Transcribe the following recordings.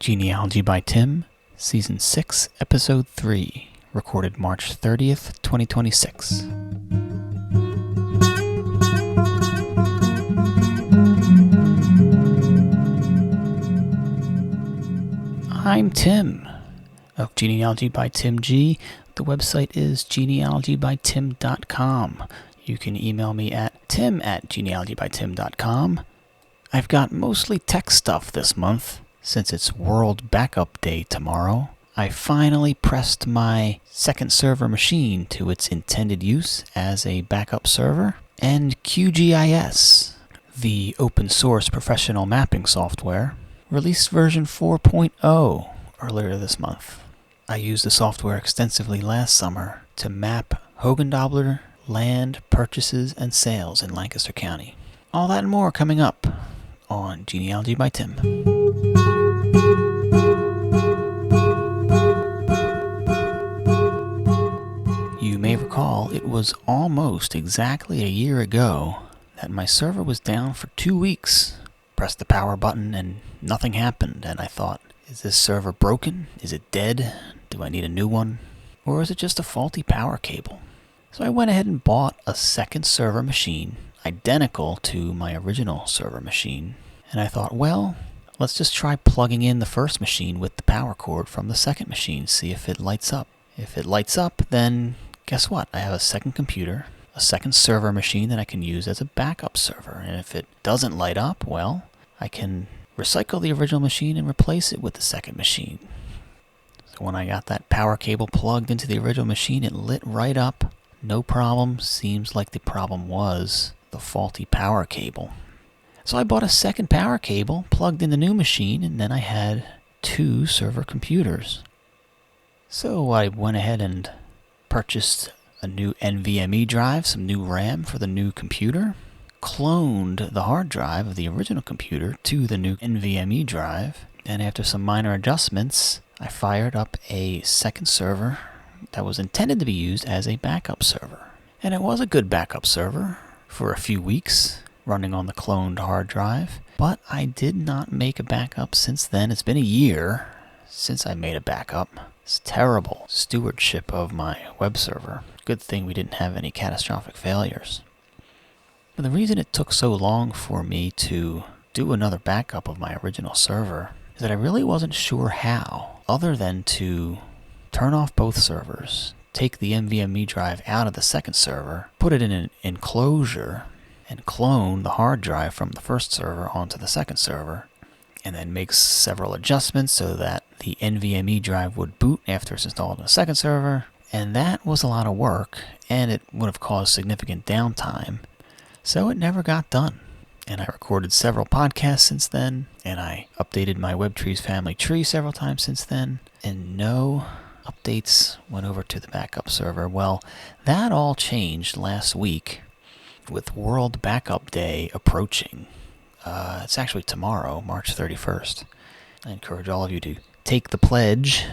Genealogy by Tim, Season 6, Episode 3, recorded March 30th, 2026. I'm Tim of Genealogy by Tim G. The website is genealogybytim.com. You can email me at tim@genealogybytim.com. I've got mostly tech stuff this month, since it's World Backup Day tomorrow. I finally pressed my second server machine to its intended use as a backup server, and QGIS, the open source professional mapping software, released version 4.0 earlier this month. I used the software extensively last summer to map Hogendobler land purchases and sales in Lancaster County. All that and more coming up on Genealogy by Tim. You may recall it was almost exactly a year ago that my server was down for 2 weeks. Pressed the power button and nothing happened, and I thought, is this server broken? Is it dead? Do I need a new one? Or is it just a faulty power cable? So I went ahead and bought a second server machine, identical to my original server machine, and I thought, well, let's just try plugging in the first machine with the power cord from the second machine, see if it lights up. If it lights up, then guess what? I have a second computer, a second server machine that I can use as a backup server, and if it doesn't light up, well, I can recycle the original machine and replace it with the second machine. So when I got that power cable plugged into the original machine, it lit right up. No problem. Seems like the problem was the faulty power cable. So I bought a second power cable, plugged in the new machine, and then I had 2 server computers. So I went ahead and purchased a new NVMe drive, some new RAM for the new computer, cloned the hard drive of the original computer to the new NVMe drive, and after some minor adjustments, I fired up a second server that was intended to be used as a backup server. And it was a good backup server for a few weeks, running on the cloned hard drive, but I did not make a backup since then. It's been a year since I made a backup. It's terrible stewardship of my web server. Good thing we didn't have any catastrophic failures. But the reason it took so long for me to do another backup of my original server is that I really wasn't sure how, other than to turn off both servers, take the NVMe drive out of the second server, put it in an enclosure, and clone the hard drive from the first server onto the second server, and then make several adjustments so that the NVMe drive would boot after it's installed on the second server. And that was a lot of work, and it would have caused significant downtime, so it never got done. And I recorded several podcasts since then, and I updated my WebTrees family tree several times since then, and no updates went over to the backup server. Well, that all changed last week with World Backup Day approaching. It's actually tomorrow, March 31st. I encourage all of you to take the pledge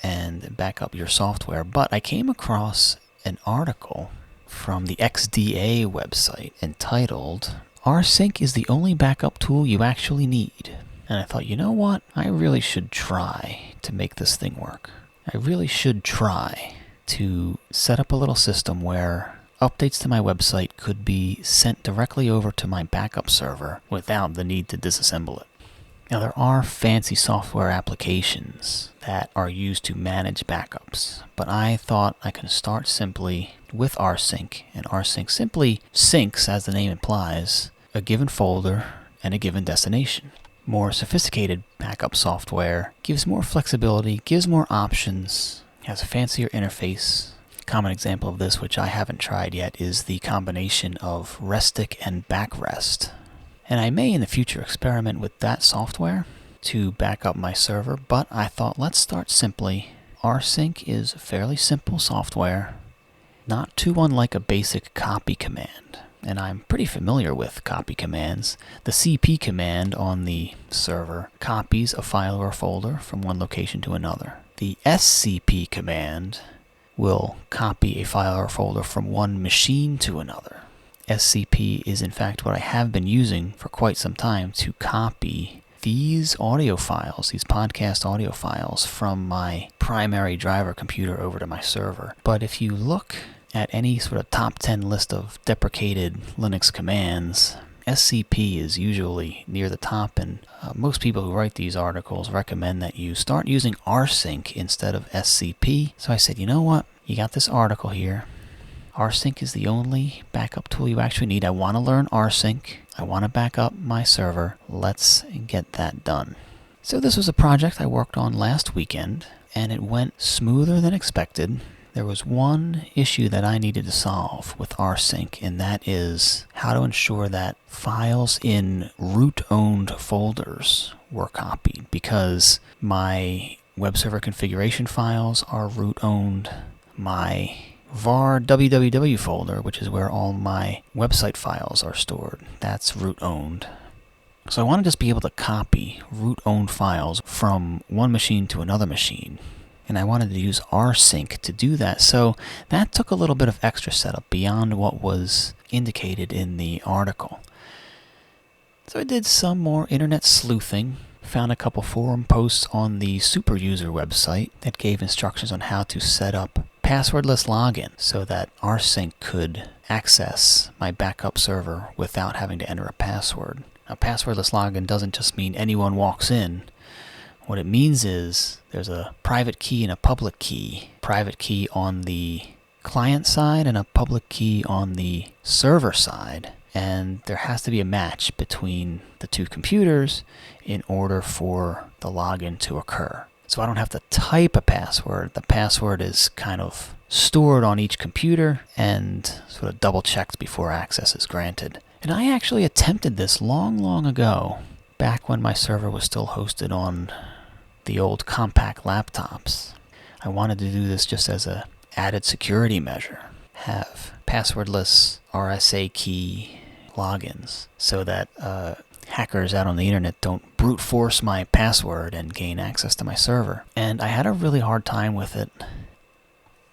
and back up your software. But I came across an article from the XDA website entitled, "Rsync is the only backup tool you actually need." And I thought, you know what? I really should try to make this thing work. I really should try to set up a little system where updates to my website could be sent directly over to my backup server without the need to disassemble it. Now, there are fancy software applications that are used to manage backups, but I thought I could start simply with Rsync, and Rsync simply syncs, as the name implies, a given folder and a given destination. More sophisticated backup software gives more flexibility, gives more options, has a fancier interface. A common example of this, which I haven't tried yet, is the combination of Restic and Backrest. And I may in the future experiment with that software to back up my server, but I thought let's start simply. Rsync is fairly simple software, not too unlike a basic copy command. And I'm pretty familiar with copy commands. The CP command on the server copies a file or a folder from one location to another. The SCP command will copy a file or folder from one machine to another. SCP is in fact what I have been using for quite some time to copy these audio files, these podcast audio files, from my primary driver computer over to my server. But if you look at any sort of top 10 list of deprecated Linux commands, SCP is usually near the top, and most people who write these articles recommend that you start using rsync instead of SCP. So I said, you know what? You got this article here. rsync is the only backup tool you actually need. I want to learn rsync. I want to back up my server. Let's get that done. So this was a project I worked on last weekend, and it went smoother than expected. There was one issue that I needed to solve with rsync, and that is how to ensure that files in root-owned folders were copied, because my web server configuration files are root-owned. My var www folder, which is where all my website files are stored, that's root-owned. So I want to just be able to copy root-owned files from one machine to another machine. And I wanted to use rsync to do that. So that took a little bit of extra setup beyond what was indicated in the article. So I did some more internet sleuthing, found a couple forum posts on the superuser website that gave instructions on how to set up passwordless login so that rsync could access my backup server without having to enter a password. Now, passwordless login doesn't just mean anyone walks in. What it means is there's a private key and a public key. Private key on the client side and a public key on the server side. And there has to be a match between the two computers in order for the login to occur. So I don't have to type a password. The password is kind of stored on each computer and sort of double checked before access is granted. And I actually attempted this long ago, back when my server was still hosted on the old compact laptops. I wanted to do this just as a added security measure. Have passwordless RSA key logins so that hackers out on the internet don't brute force my password and gain access to my server. And I had a really hard time with it.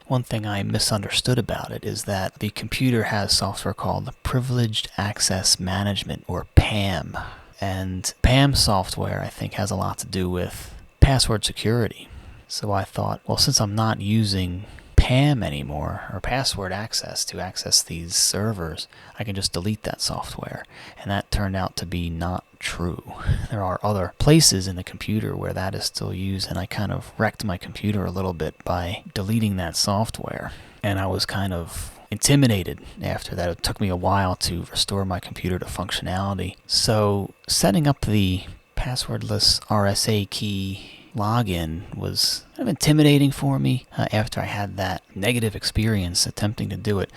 One thing I misunderstood about it is that the computer has software called Privileged Access Management, or PAM. And PAM software, I think, has a lot to do with password security. So I thought, well, since I'm not using PAM anymore, or password access to access these servers, I can just delete that software. And that turned out to be not true. There are other places in the computer where that is still used, and I kind of wrecked my computer a little bit by deleting that software. And I was kind of intimidated after that. It took me a while to restore my computer to functionality. So setting up the passwordless RSA key login was kind of intimidating for me after I had that negative experience attempting to do it.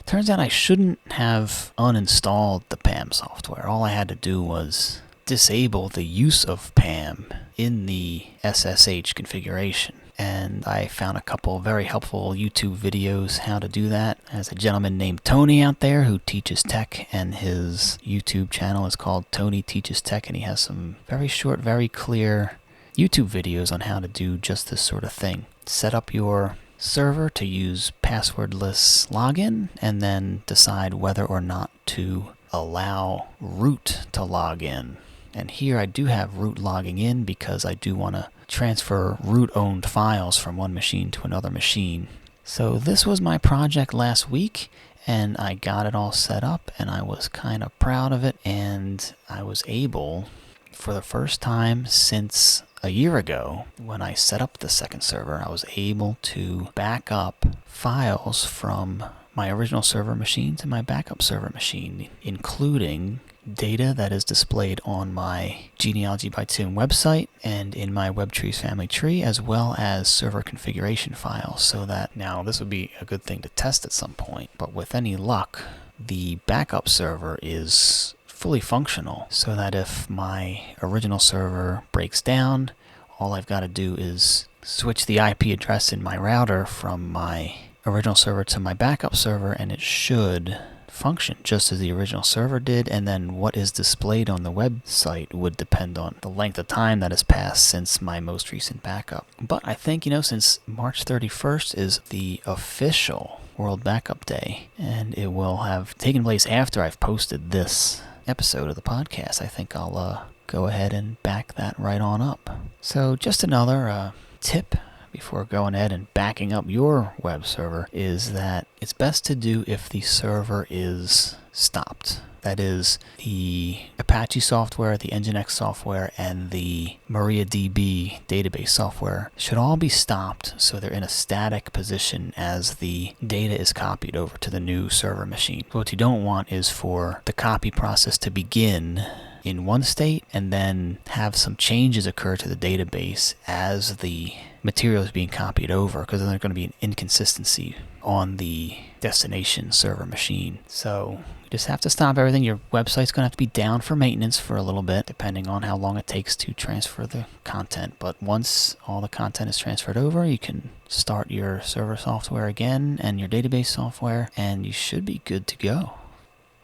Turns out I shouldn't have uninstalled the PAM software. All I had to do was disable the use of PAM in the SSH configuration. And I found a couple very helpful YouTube videos how to do that. There's a gentleman named Tony out there who teaches tech, and his YouTube channel is called Tony Teaches Tech, and he has some very short, very clear YouTube videos on how to do just this sort of thing. Set up your server to use passwordless login, and then decide whether or not to allow root to log in. And here I do have root logging in because I do want to transfer root-owned files from one machine to another machine. So this was my project last week, and I got it all set up, and I was kind of proud of it, and I was able, for the first time since a year ago, when I set up the second server, I was able to back up files from my original server machine to my backup server machine, including data that is displayed on my Genealogy by Tim website and in my WebTrees family tree, as well as server configuration files. So that now this would be a good thing to test at some point, but with any luck, the backup server is fully functional, so that if my original server breaks down, all I've got to do is switch the IP address in my router from my original server to my backup server, and it should function just as the original server did. And then what is displayed on the website would depend on the length of time that has passed since my most recent backup. But I think, since March 31st is the official World Backup Day, and it will have taken place after I've posted this episode of the podcast, I think I'll go ahead and back that right on up. So just another tip before going ahead and backing up your web server is that it's best to do if the server is stopped. That is, the Apache software, the Nginx software, and the MariaDB database software should all be stopped so they're in a static position as the data is copied over to the new server machine. What you don't want is for the copy process to begin in one state and then have some changes occur to the database as the material is being copied over, because then there's going to be an inconsistency on the destination server machine. So you just have to stop everything. Your website's going to have to be down for maintenance for a little bit, depending on how long it takes to transfer the content. But once all the content is transferred over, you can start your server software again and your database software, and you should be good to go.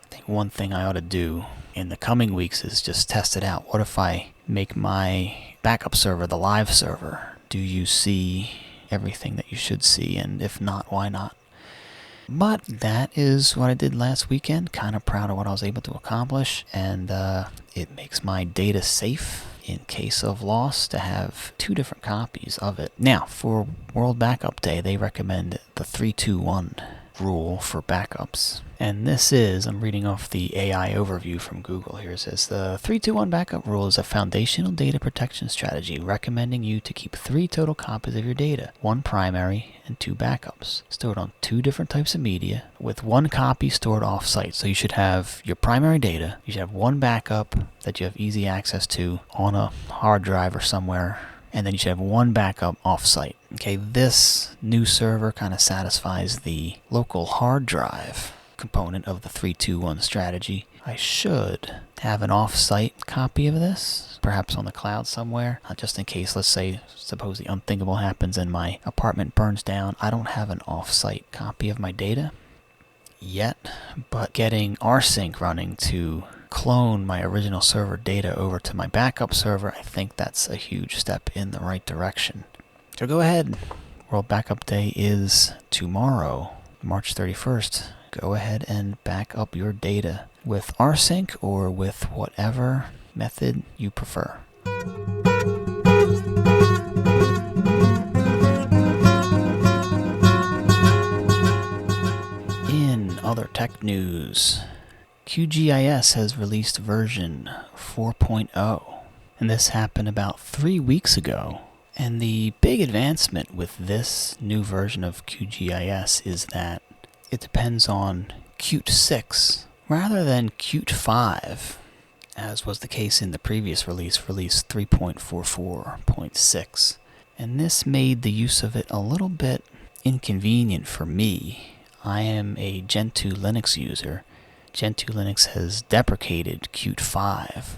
I think one thing I ought to do in the coming weeks is just test it out. What if I make my backup server the live server? Do you see everything that you should see? And if not, why not? But that is what I did last weekend. Kind of proud of what I was able to accomplish. And it makes my data safe in case of loss to have 2 different copies of it. Now, for World Backup Day, they recommend the 3-2-1 rule for backups. And this is, I'm reading off the AI overview from Google here. It says, the 3-2-1 backup rule is a foundational data protection strategy recommending you to keep 3 total copies of your data, 1 primary and 2 backups, stored on 2 different types of media, with 1 copy stored off-site. So you should have your primary data, you should have 1 backup that you have easy access to on a hard drive or somewhere, and then you should have 1 backup off-site. Okay, this new server kind of satisfies the local hard drive component of the 3-2-1 strategy. I should have an off-site copy of this, perhaps on the cloud somewhere, just in case, let's say, suppose the unthinkable happens and my apartment burns down. I don't have an off-site copy of my data yet, but getting rsync running to clone my original server data over to my backup server, I think that's a huge step in the right direction. So go ahead. World Backup Day is tomorrow, March 31st. Go ahead and back up your data with rsync or with whatever method you prefer. In other tech news, QGIS has released version 4.0, and this happened about 3 weeks ago. And the big advancement with this new version of QGIS is that it depends on Qt 6 rather than Qt 5, as was the case in the previous release 3.44.6. And this made the use of it a little bit inconvenient for me. I am a Gentoo Linux user. Gentoo Linux has deprecated Qt 5.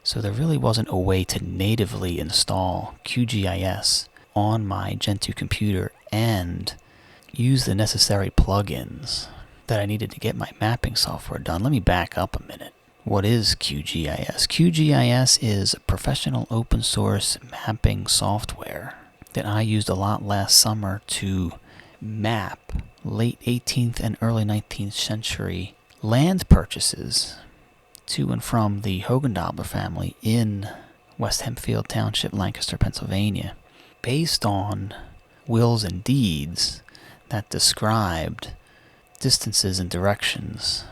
So there really wasn't a way to natively install QGIS on my Gentoo computer and use the necessary plugins that I needed to get my mapping software done. Let me back up a minute. What is QGIS? QGIS is a professional open source mapping software that I used a lot last summer to map late 18th and early 19th century land purchases to and from the Hogendobler family in West Hempfield Township, Lancaster, Pennsylvania, based on wills and deeds that described distances and directions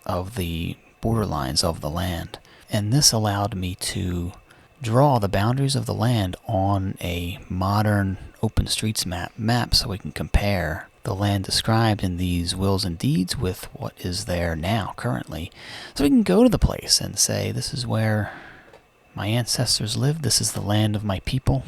of the borderlines of the land. And this allowed me to draw the boundaries of the land on a modern OpenStreetMap map so we can compare the land described in these wills and deeds with what is there now currently. So we can go to the place and say, this is where my ancestors lived, this is the land of my people.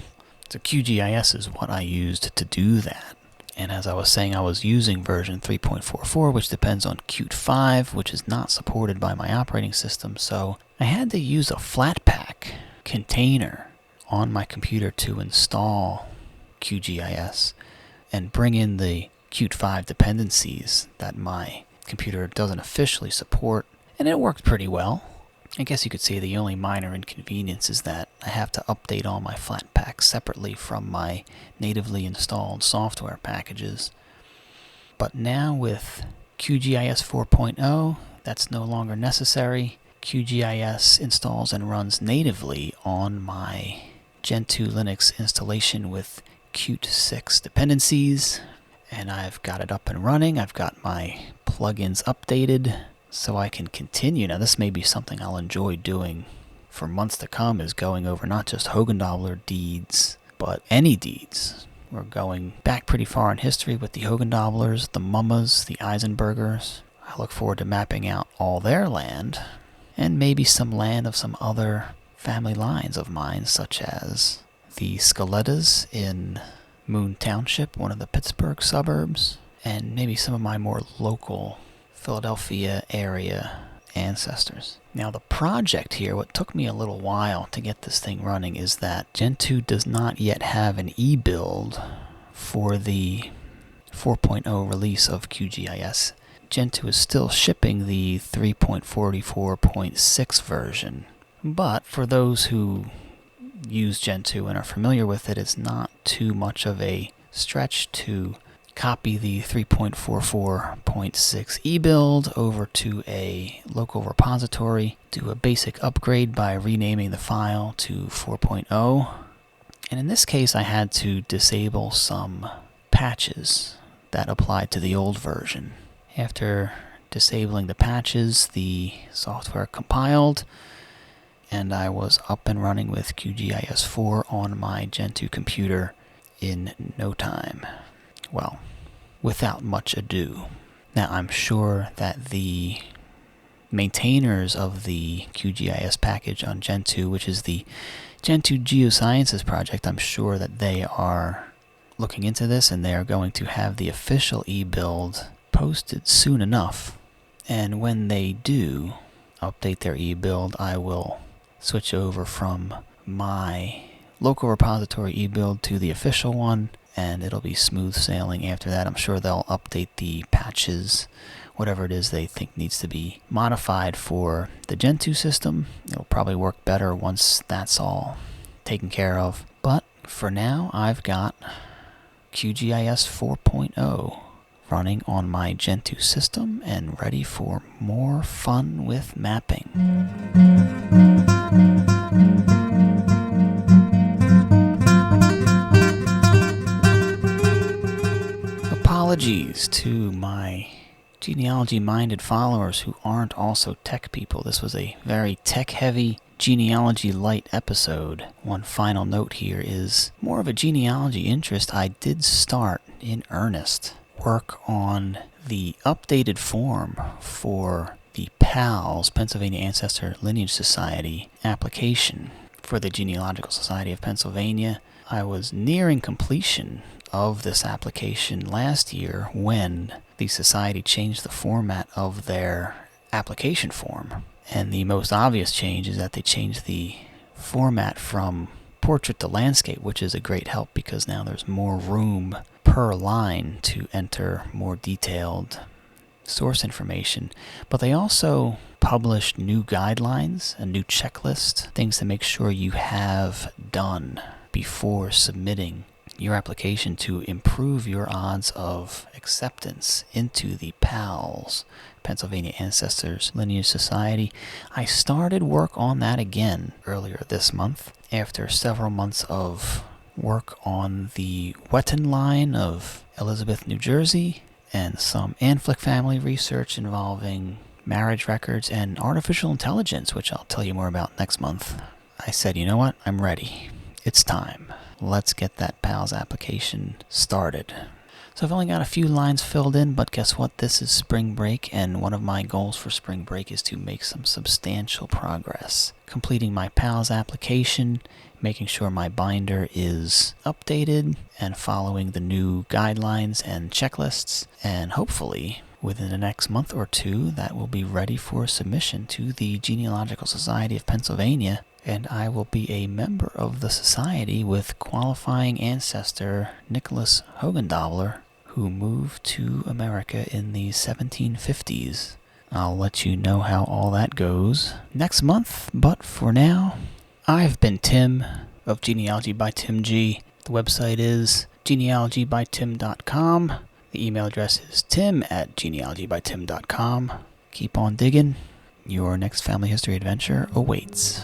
So QGIS is what I used to do that. And as I was saying, I was using version 3.44, which depends on Qt 5, which is not supported by my operating system. So I had to use a Flatpak container on my computer to install QGIS and bring in the Qt 5 dependencies that my computer doesn't officially support. And it worked pretty well. I guess you could say the only minor inconvenience is that I have to update all my Flatpaks separately from my natively installed software packages. But now with QGIS 4.0, that's no longer necessary. QGIS installs and runs natively on my Gen 2 Linux installation with Qt 6 dependencies, and I've got it up and running. I've got my plugins updated so I can continue. Now this may be something I'll enjoy doing for months to come, is going over not just Hogendobler deeds, but any deeds. We're going back pretty far in history with the Hogendoblers, the Mummas, the Eisenbergers. I look forward to mapping out all their land, and maybe some land of some other family lines of mine, such as the Skelettas in Moon Township, one of the Pittsburgh suburbs, and maybe some of my more local Philadelphia area ancestors. Now the project here, what took me a little while to get this thing running, is that Gen 2 does not yet have an e-build for the 4.0 release of QGIS. Gen 2 is still shipping the 3.44.6 version, but for those who use Gen 2 and are familiar with it, it's not too much of a stretch to copy the 3.44.6 e-build over to a local repository, do a basic upgrade by renaming the file to 4.0, and in this case I had to disable some patches that applied to the old version. After disabling the patches, the software compiled, and I was up and running with QGIS 4 on my Gen 2 computer in no time. Well, without much ado. Now, I'm sure that the maintainers of the QGIS package on Gen 2, which is the Gen 2 Geosciences project, I'm sure that they are looking into this, and they are going to have the official e-build posted soon enough. And when they do update their e-build, I will switch over from my local repository e-build to the official one, and it'll be smooth sailing after that. I'm sure they'll update the patches, whatever it is they think needs to be modified for the Gen 2 system. It'll probably work better once that's all taken care of. But for now, I've got QGIS 4.0 running on my Gen 2 system and ready for more fun with mapping. Apologies to my genealogy-minded followers who aren't also tech people. This was a very tech-heavy, genealogy-light episode. One final note here is more of a genealogy interest. I did start in earnest work on the updated form for the PALS, Pennsylvania Ancestors Lineage Society application for the Genealogical Society of Pennsylvania. I was nearing completion of this application last year when the society changed the format of their application form. And the most obvious change is that they changed the format from portrait to landscape, which is a great help because now there's more room per line to enter more detailed source information. But they also published new guidelines, a new checklist, things to make sure you have done before submitting your application to improve your odds of acceptance into the PALS, Pennsylvania Ancestors Lineage Society. I started work on that again earlier this month after several months of work on the Wetton line of Elizabeth, New Jersey, and some Anflick family research involving marriage records and artificial intelligence, which I'll tell you more about next month. I said, you know what? I'm ready. It's time. Let's get that PALS application started. So I've only got a few lines filled in, but guess what? This is spring break, and one of my goals for spring break is to make some substantial progress. Completing my PALS application, making sure my binder is updated, and following the new guidelines and checklists, and hopefully within the next month or two that will be ready for submission to the Genealogical Society of Pennsylvania, and I will be a member of the society with qualifying ancestor Nicholas Hogendobler, who moved to America in the 1750s. I'll let you know how all that goes next month, but for now, I've been Tim of Genealogy by Tim G. The website is genealogybytim.com. The email address is tim@genealogybytim.com. Keep on digging. Your next family history adventure awaits.